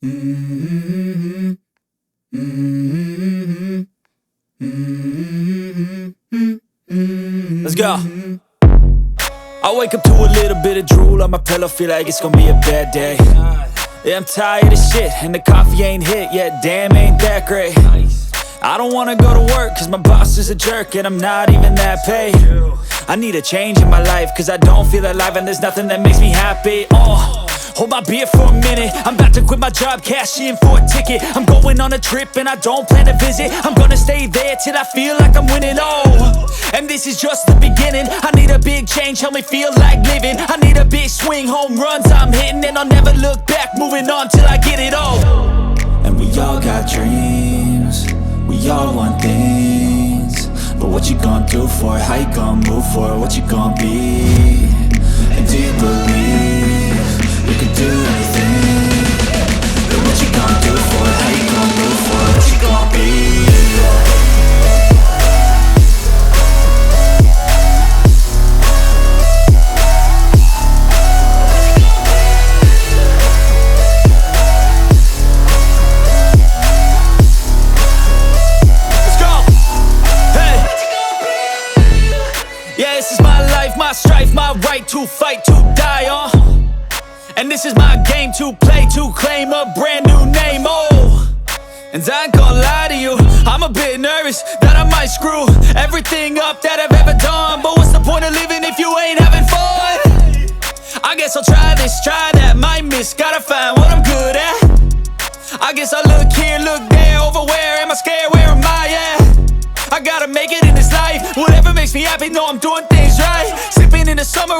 Mm-hmm. Mm-hmm. Mm-hmm. Let's go. I wake up to a little bit of drool on my pillow, feel like it's gonna be a bad day. Yeah, I'm tired of shit, and the coffee ain't hit yet, damn, ain't that great. I don't wanna go to work, cause my boss is a jerk, and I'm not even that paid. I need a change in my life, cause I don't feel alive, and there's nothing that makes me happy. Hold my beer for a minute, I'm about to quit my job, cash in for a ticket. I'm going on a trip and I don't plan to visit. I'm gonna stay there till I feel like I'm winning, and this is just the beginning. I need a big change, help me feel like living. I need a big swing, home runs I'm hitting, and I'll never look back, moving on till I get it all. And we all got dreams, we all want things, but what you gonna do for it? How you gonna move for it? What you gonna be? And do you believe you can do anything? But what you gonna do for it? How you gonna move for it? What you gonna be? Yeah, this is my life, my strife, my right to fight, to die on. And this is my game to play, to claim a brand new name, And I ain't gonna lie to you, I'm a bit nervous that I might screw everything up that I've ever done. But what's the point of living if you ain't having fun? I guess I'll try this, try that, might miss, gotta find what I'm good at. I guess I look here, look there, over where am I scared, where am I at? I gotta make it in this life, whatever makes me happy, know I'm doing things right. Sipping in the summer